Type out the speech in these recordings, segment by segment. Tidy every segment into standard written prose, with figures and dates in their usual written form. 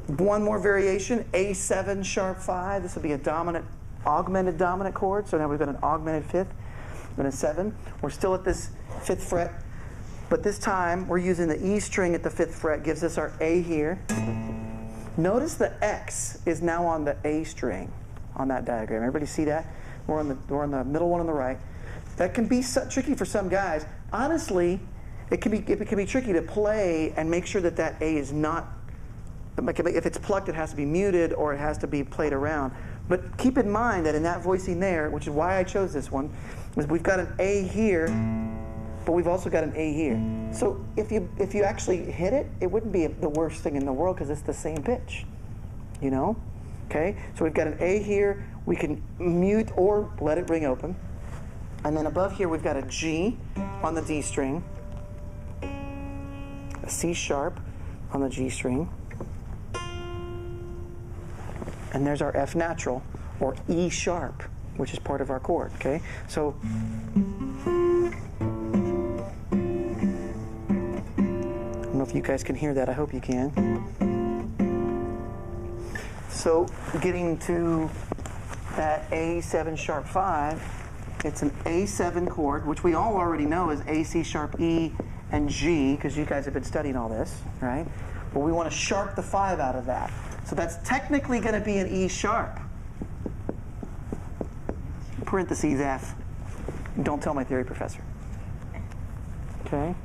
One more variation, A7 sharp 5. This will be a dominant, augmented dominant chord. So now we've got an augmented fifth and a 7. We're still at this 5th fret, but this time we're using the E string at the 5th fret, gives us our A here. Notice the X is now on the A string on that diagram. Everybody see that? We're on the middle one on the right. That can be tricky for some guys. Honestly, it can be tricky to play and make sure that that A is not, like if it's plucked, it has to be muted or it has to be played around. But keep in mind that in that voicing there, which is why I chose this one, is we've got an A here, but we've also got an A here. So if you actually hit it, it wouldn't be the worst thing in the world because it's the same pitch, you know? Okay, so we've got an A here. We can mute or let it ring open. And then above here, we've got a G on the D string, a C sharp on the G string, and there's our F natural, or E sharp, which is part of our chord, okay? So, I don't know if you guys can hear that. I hope you can. So, getting to that A7 sharp 5, it's an A7 chord, which we all already know is A, C sharp, E, and G, because you guys have been studying all this, right? But we want to sharp the 5 out of that. So that's technically going to be an E sharp. Parentheses F. Don't tell my theory professor. Okay?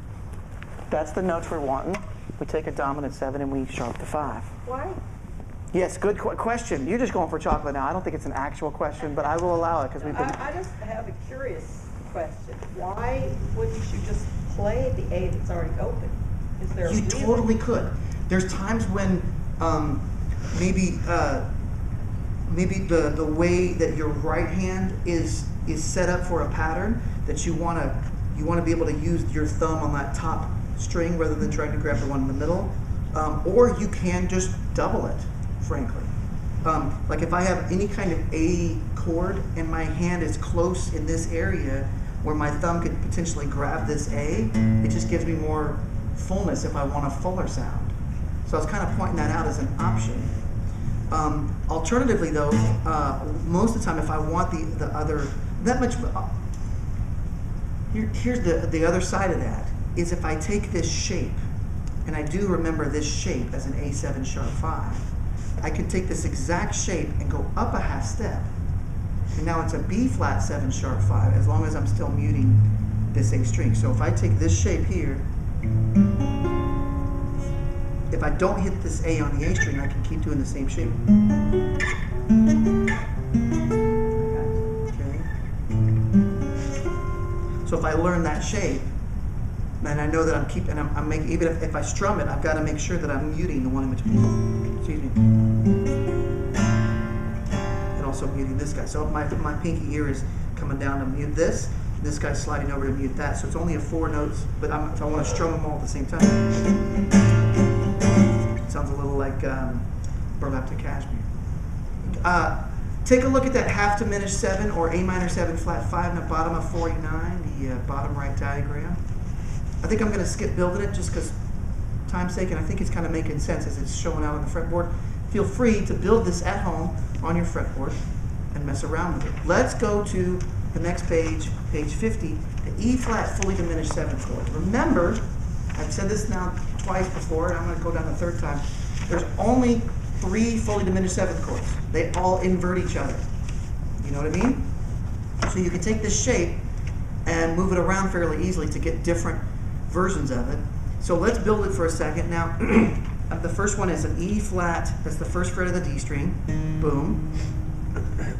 That's the notes we're wanting. We take a dominant 7 and we sharp the 5. Why? Yes, good question. You're just going for chocolate now. I don't think it's an actual question, but I will allow it because we've been... I just have a curious question. Why wouldn't you just play the A that's already open? Is there a You reason? totally could. There's times when maybe the way that your right hand is set up for a pattern that you want to be able to use your thumb on that top string rather than trying to grab the one in the middle, or you can just double it, frankly. Like if I have any kind of A chord and my hand is close in this area where my thumb could potentially grab this A, it just gives me more fullness if I want a fuller sound. So I was kind of pointing that out as an option. Alternatively, though, most of the time, if I want the other that much, here's the other side of that is if I take this shape, and I do remember this shape as an A7 sharp 5, I could take this exact shape and go up a half step, and now it's a B flat 7 sharp 5 as long as I'm still muting this A string. So if I take this shape here. If I don't hit this A on the A string, I can keep doing the same shape. Okay. So if I learn that shape, then I know that I'm making, even if I strum it, I've got to make sure that I'm muting the one in between. Excuse me. And also muting this guy. So if my pinky here is coming down to mute this, this guy's sliding over to mute that. So it's only a 4 notes, but if I want to strum them all at the same time. Sounds a little like burlap to cashmere. Take a look at that half diminished 7 or A minor 7 flat 5 in the bottom of 49, the bottom right diagram. I think I'm going to skip building it just because time's sake, and I think it's kind of making sense as it's showing out on the fretboard. Feel free to build this at home on your fretboard and mess around with it. Let's go to the next page, page 50, the E flat fully diminished 7 chord. Remember, I've said this now twice before, and I'm going to go down the third time. There's only 3 fully diminished 7th chords. They all invert each other. You know what I mean? So you can take this shape and move it around fairly easily to get different versions of it. So let's build it for a second. Now, the first one is an E flat. That's the first fret of the D string. Boom.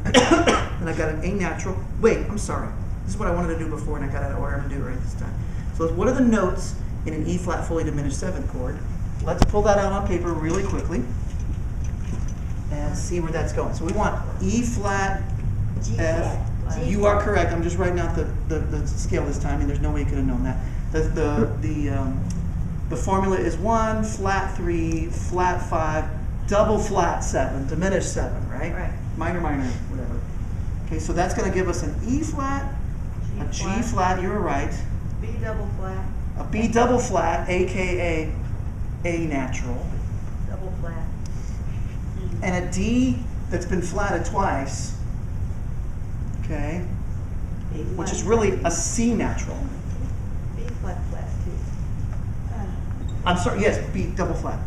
And I've got an A natural. Wait, I'm sorry. This is what I wanted to do before, and I got out of order. I'm going to do it right this time. So what are the notes in an E flat fully diminished 7th chord? Let's pull that out on paper really quickly and see where that's going. So we want E flat, G F. flat. You are correct. I'm just writing out the scale this time, and there's no way you could have known that. The formula is 1, flat 3, flat 5, double flat 7, diminished 7, right? Right. Minor, minor, whatever. Okay, so that's going to give us an E flat, a G flat, you were right, B double flat. a B double flat, aka A natural, Double flat. and a D that's been flatted twice, okay, which is really a C natural. B flat flat too. I'm sorry, yes, B double flat.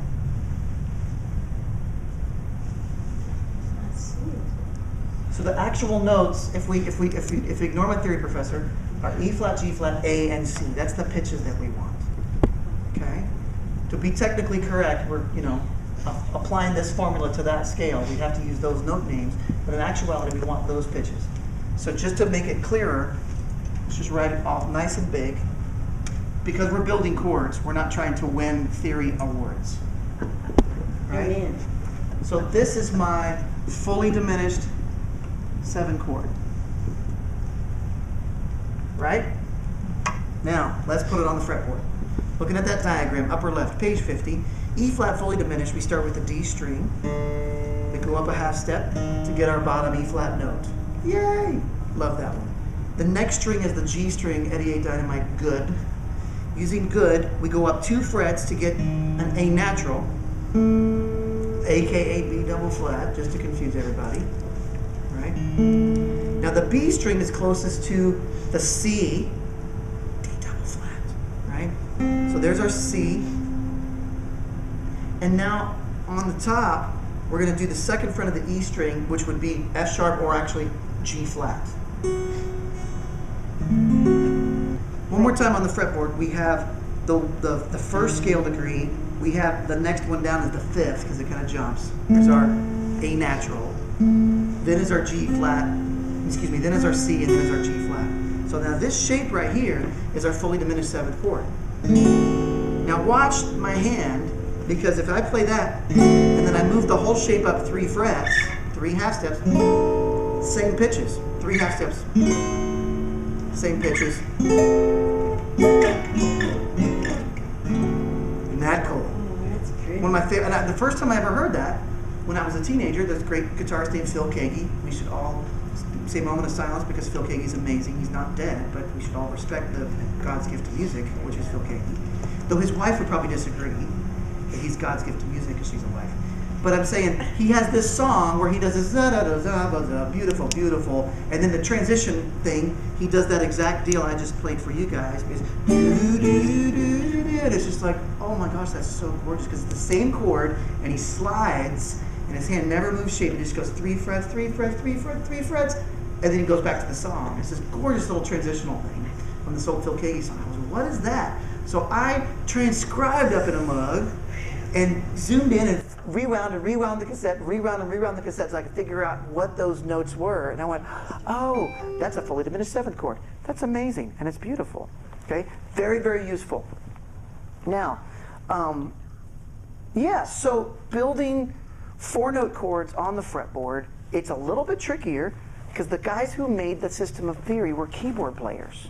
So the actual notes, if we ignore my theory professor, are E flat, G flat, A, and C. That's the pitches that we want. Okay? To be technically correct, we're applying this formula to that scale. We have to use those note names, but in actuality, we want those pitches. So just to make it clearer, let's just write it off nice and big. Because we're building chords, we're not trying to win theory awards. Right? Amen. So this is my fully diminished 7 chord. Right? Now, let's put it on the fretboard. Looking at that diagram, upper left, page 50, E flat fully diminished, we start with the D string. We go up a half step to get our bottom E flat note. Yay! Love that one. The next string is the G string, Eddie A Dynamite, good. Using good, we go up 2 frets to get an A natural, aka B double flat, just to confuse everybody. Right? Now the B string is closest to the C, D double flat, right? So there's our C. And now on the top, we're going to do the second fret of the E string, which would be F sharp or actually G flat. One more time on the fretboard, we have the first scale degree. We have the next one down as the 5th because it kind of jumps. There's our A natural. Then is our G flat, then is our C, and then is our G flat. So now this shape right here is our fully diminished 7th chord. Now watch my hand, because if I play that, and then I move the whole shape up 3 frets, 3 half steps, same pitches, 3 half steps, same pitches. Isn't that cool? Oh, that's great. One of my favorite, and the first time I ever heard that, when I was a teenager, there's a great guitarist named Phil Kagi. We should all say a moment of silence because Phil Kagi's amazing. He's not dead, but we should all respect God's gift to music, which is Phil Kagi. Though his wife would probably disagree that he's God's gift to music because she's a wife. But I'm saying he has this song where he does this beautiful, beautiful, and then the transition thing, he does that exact deal I just played for you guys. And it's just like, oh my gosh, that's so gorgeous because it's the same chord, and he slides, and his hand never moves shape. It just goes 3 frets, 3 frets, 3 frets, 3 frets, and then he goes back to the song. It's this gorgeous little transitional thing from this old Phil Kagi song. I was like, what is that? So I transcribed up in a mug and zoomed in and rewound the cassette, rewound the cassette so I could figure out what those notes were. And I went, oh, that's a fully diminished 7th chord. That's amazing, and it's beautiful. Okay, very, very useful. Now, so building 4-note chords on the fretboard, it's a little bit trickier because the guys who made the system of theory were keyboard players.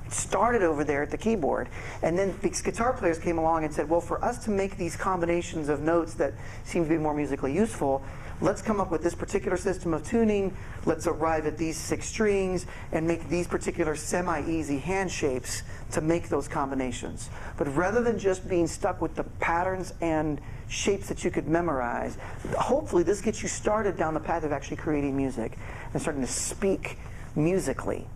It started over there at the keyboard, and then these guitar players came along and said, well, for us to make these combinations of notes that seem to be more musically useful, let's come up with this particular system of tuning, let's arrive at these 6 strings, and make these particular semi-easy hand shapes to make those combinations. But rather than just being stuck with the patterns and shapes that you could memorize, hopefully this gets you started down the path of actually creating music and starting to speak musically.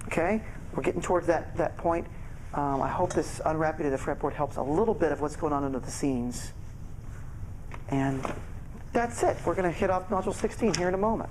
Okay? We're getting towards that point. I hope this unwrapping of the fretboard helps a little bit of what's going on under the scenes. And that's it. We're going to hit off Module 16 here in a moment.